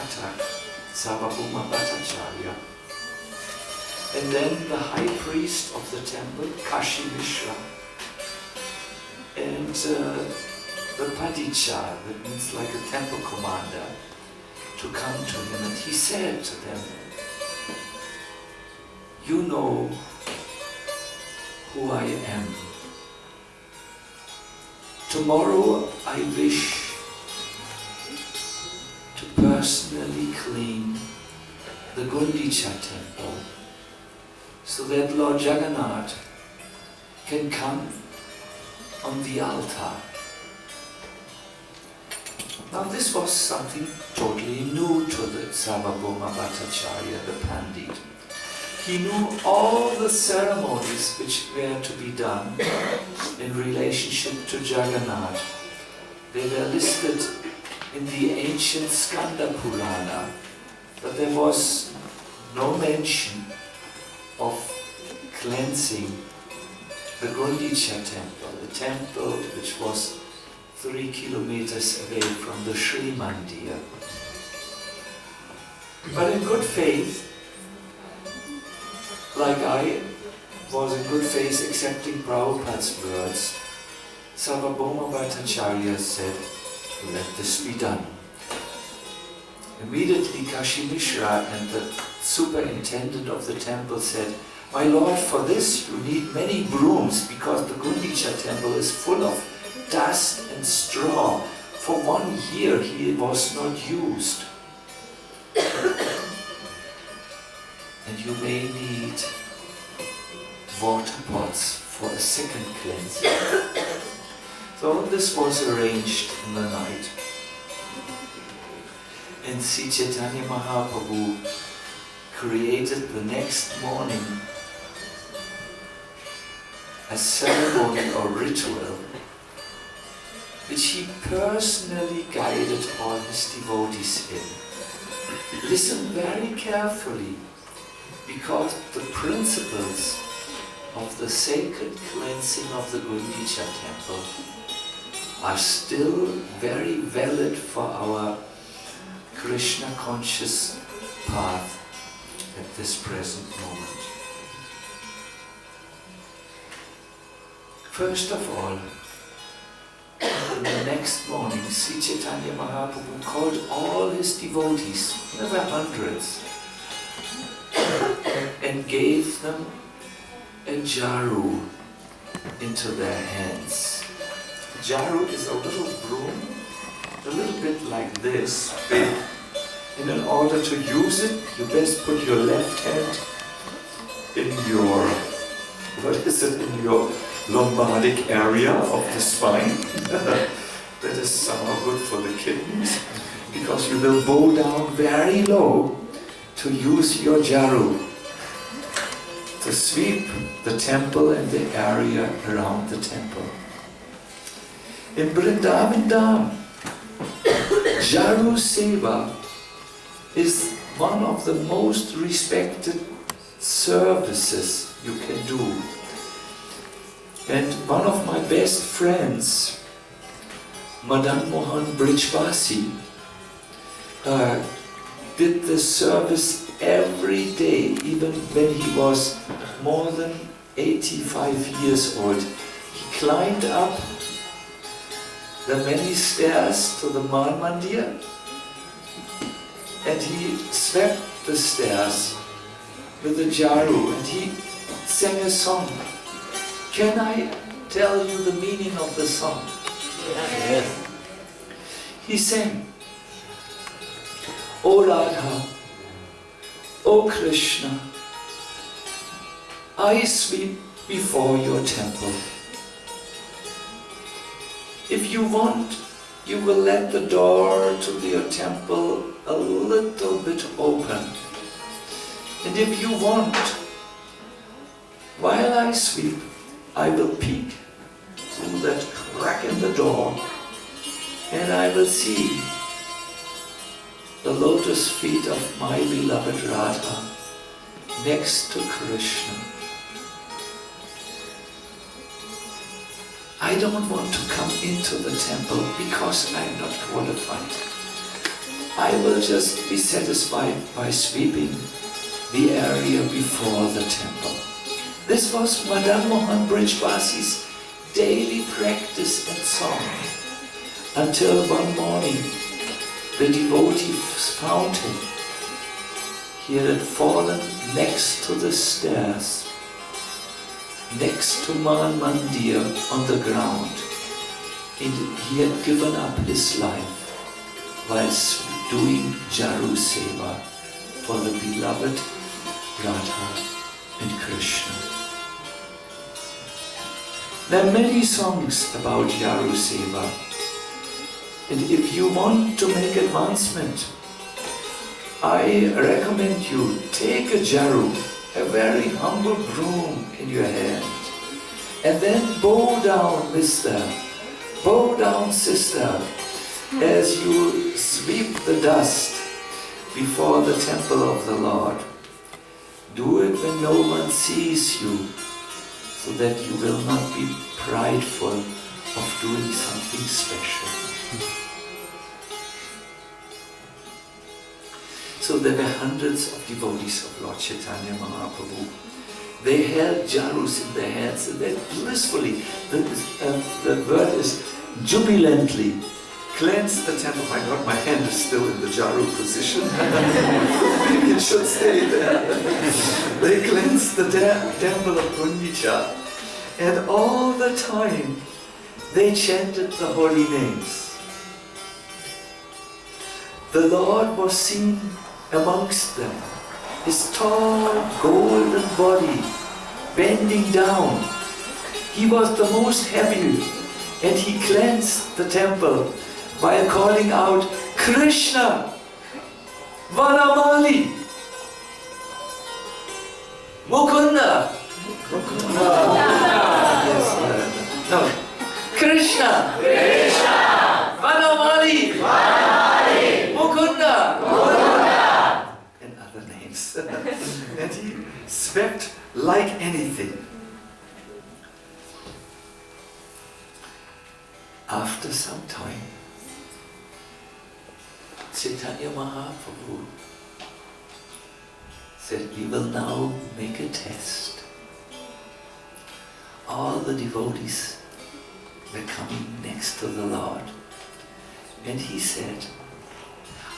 Pathak, Sarvabhauma Bhattacharya. And then the high priest of the temple, Kashi Mishra, and the Padicha, that means like a temple commander, to come to him. And he said to them, you know who I am. Tomorrow I wish to personally clean the Gundicha temple so that Lord Jagannath can come on the altar. Now this was something totally new to the Sarvabhauma Bhattacharya, the Pandit. He knew all the ceremonies which were to be done in relationship to Jagannath. They were listed in the ancient Skanda Purana, but there was no mention of cleansing the Gundicha temple, the temple which was 3 kilometers away from the Sri Mandir. But in good faith, like I was in good faith accepting Prabhupada's words, Sarvabhauma Bhattacharya said, let this be done. Immediately Kashi Mishra and the superintendent of the temple said, my lord, for this you need many brooms because the Gundicha temple is full of dust and straw. For 1 year he was not used. And you may need water pots for a second cleansing. So this was arranged in the night. And Sri Chaitanya Mahaprabhu created the next morning a ceremony or ritual which he personally guided all his devotees in. Listen very carefully, because the principles of the sacred cleansing of the Gundicha temple are still very valid for our Krishna conscious path at this present moment. First of all, the next morning, Sri Chaitanya Mahaprabhu called all his devotees, there were hundreds, and gave them a jaru into their hands. Jaru is a little broom, a little bit like this, big. And in order to use it, you best put your left hand in your, in your lombardic area of the spine. That is somehow good for the kidneys, because you will bow down very low to use your jaru to sweep the temple and the area around the temple. In Vrindavan Dham, Jaru Seva is one of the most respected services you can do. And one of my best friends, Madan Mohan Brijvasi, did this service every day, even when he was more than 85 years old. He climbed up the many stairs to the Man Mandir, and he swept the stairs with the jaru, and he sang a song. Can I tell you the meaning of the song? Yes. He sang, O Radha, O Krishna, I sweep before your temple. If you want, you will let the door to your temple a little bit open. And if you want, while I sweep, I will peek through that crack in the door, and I will see the lotus feet of my beloved Radha next to Krishna. I don't want to come into the temple because I am not qualified. I will just be satisfied by sweeping the area before the temple. This was Madan Mohan Brijvasi's daily practice and song, until one morning the devotees found him. He had fallen next to the stairs, next to Man Mandir on the ground, and he had given up his life whilst doing Jaru Seva for the beloved Radha and Krishna. There are many songs about Jaru Seva, and if you want to make advancement, I recommend you take a Jaru, a very humble broom in your hand, and then bow down, mister, bow down, sister, as you sweep the dust before the temple of the Lord. Do it when no one sees you, so that you will not be prideful of doing something special. So there were hundreds of devotees of Lord Chaitanya Mahaprabhu. They held jarus in their hands and they blissfully, the word is jubilantly, cleansed the temple. My God, my hand is still in the jaru position. Maybe it should stay there. They cleansed the temple of Pundicha, and all the time they chanted the holy names. The Lord was seen amongst them, his tall golden body bending down. He was the most heavy, and he cleansed the temple by calling out, Krishna, Vanamali, Mukunda. Yes, no. Krishna, Vanamali, Mukunda, and other names. And he swept like anything. After some time, Chaitanya Mahaprabhu said, we will now make a test. All the devotees were coming next to the Lord. And he said,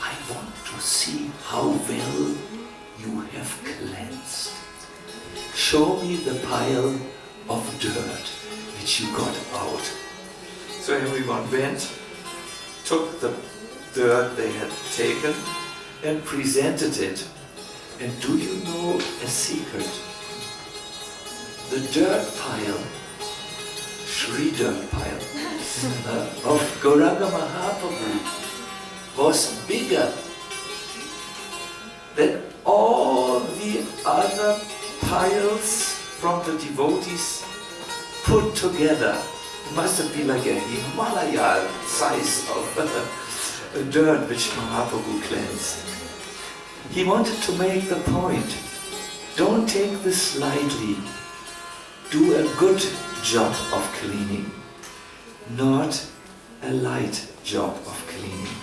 I want to see how well you have cleansed. Show me the pile of dirt which you got out. So everyone went, took the dirt they had taken and presented it. And do you know a secret? The dirt pile, Shri dirt pile, of Gauranga Mahaprabhu was bigger than all the other piles from the devotees put together. It must have been like a Himalaya size of dirt which Mahaprabhu cleansed. He wanted to make the point, don't take this lightly. Do a good job of cleaning, not a light job of cleaning.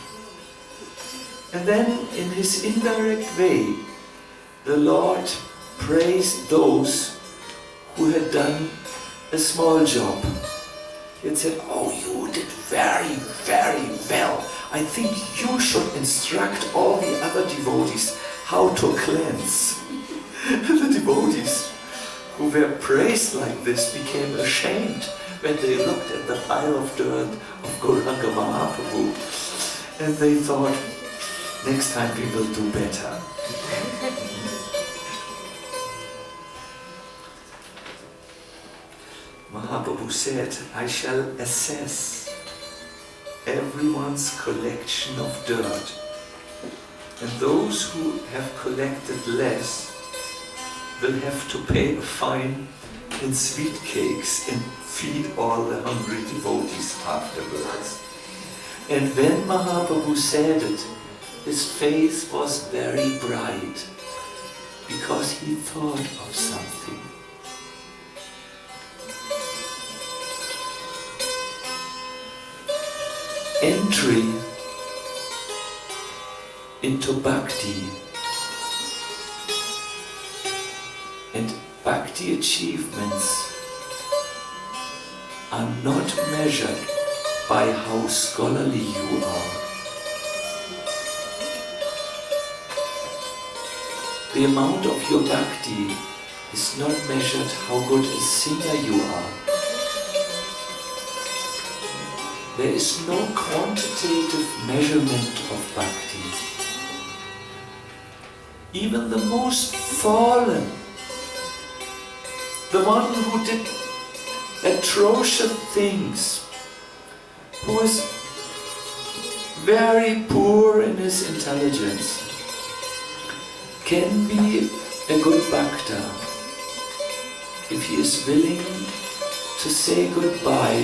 And then in his indirect way, the Lord praised those who had done a small job. He had said, oh, you did very, very well. I think you should instruct all the other devotees how to cleanse. The devotees who were praised like this became ashamed when they looked at the pile of dirt of Gauranga Mahaprabhu, and they thought, next time we will do better. Mahaprabhu said, I shall assess everyone's collection of dirt, and those who have collected less will have to pay a fine in sweet cakes and feed all the hungry devotees afterwards. And when Mahaprabhu said it, his face was very bright because he thought of something. Entry into bhakti. And bhakti achievements are not measured by how scholarly you are. The amount of your bhakti is not measured how good a singer you are. There is no quantitative measurement of bhakti. Even the most fallen, the one who did atrocious things, who is very poor in his intelligence, can be a good bhakta if he is willing to say goodbye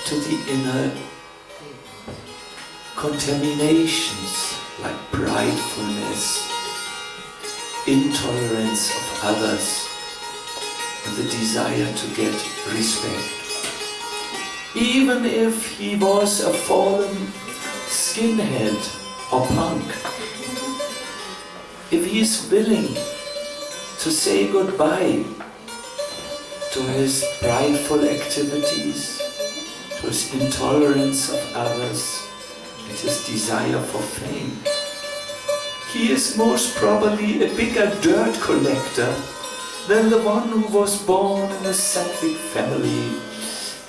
to the inner contaminations like pridefulness, intolerance of others, and the desire to get respect. Even if he was a fallen skinhead or punk, if he is willing to say goodbye to his prideful activities, to his intolerance of others, and his desire for fame, he is most probably a bigger dirt collector than the one who was born in a sattvic family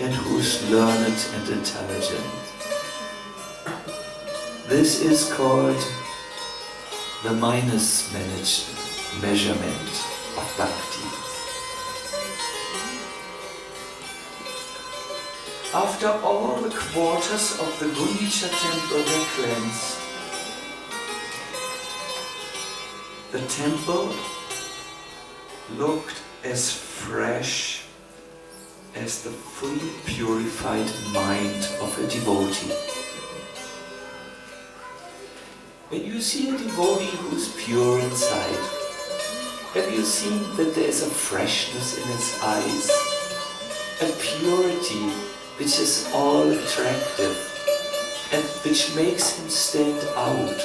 and who is learned and intelligent. This is called the minus measurement of bhakti. After all the quarters of the Gundicha temple were cleansed, the temple looked as fresh as the fully purified mind of a devotee. When you see a devotee who is pure inside, have you seen that there is a freshness in his eyes, a purity which is all attractive and which makes him stand out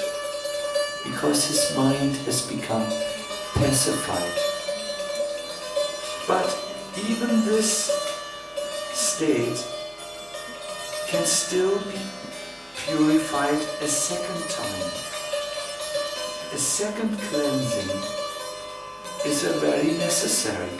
because his mind has become pacified? But even this state can still be purified a second time. A second cleansing is a very necessary.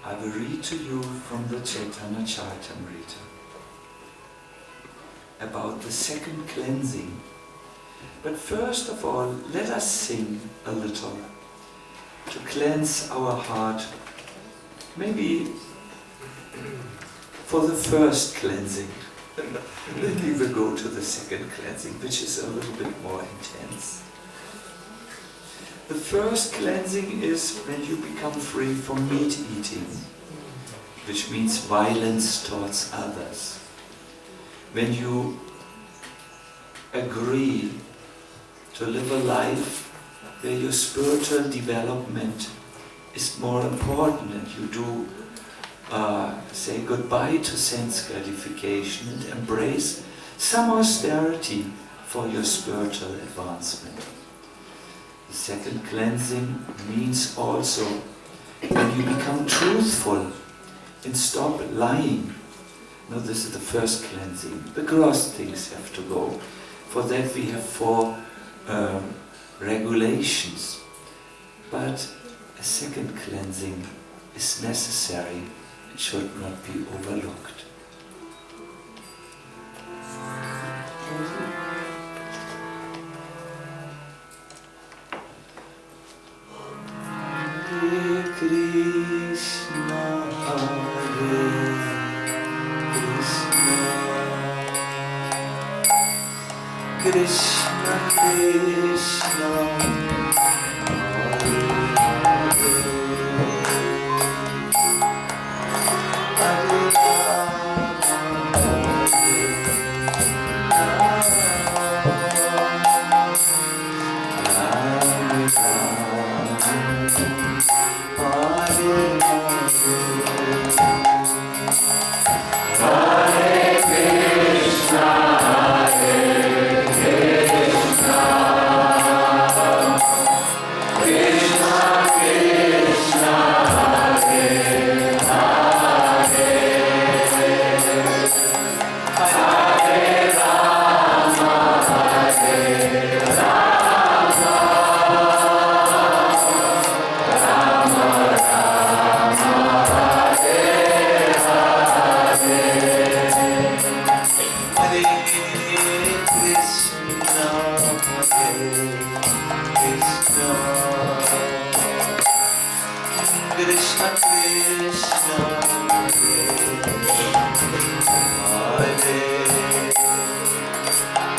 I will read to you from the Chaitanya Charitamrita about the second cleansing. But first of all, let us sing a little to cleanse our heart, maybe for the first cleansing. Then we will go to the second cleansing, which is a little bit more intense. The first cleansing is when you become free from meat eating, which means violence towards others. When you agree to live a life where your spiritual development is more important and you do say goodbye to sense gratification and embrace some austerity for your spiritual advancement. The second cleansing means also when you become truthful and stop lying. Now this is the first cleansing. The gross things have to go. For that we have 4 regulations. But a second cleansing is necessary. It should not be overlooked. Hare Krishna, Hare Krishna, Krishna Krishna, Hare Hare, Hare Rama, Hare Rama, Hare Krishna Krishna Hare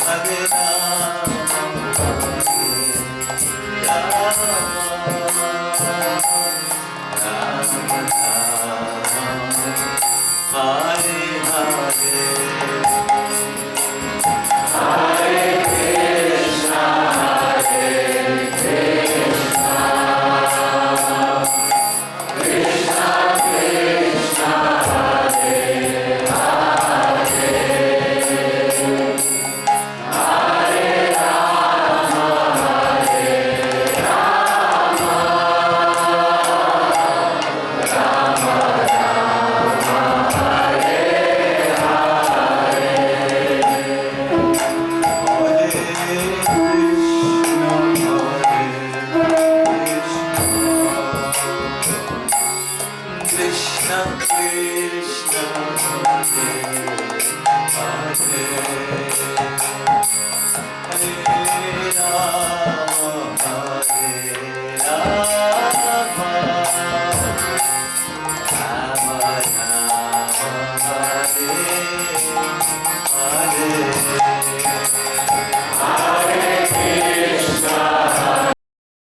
Hare Rama Hare Hare Krishna Krishna Hare Hare Hare Rama Rama Rama Hare Hare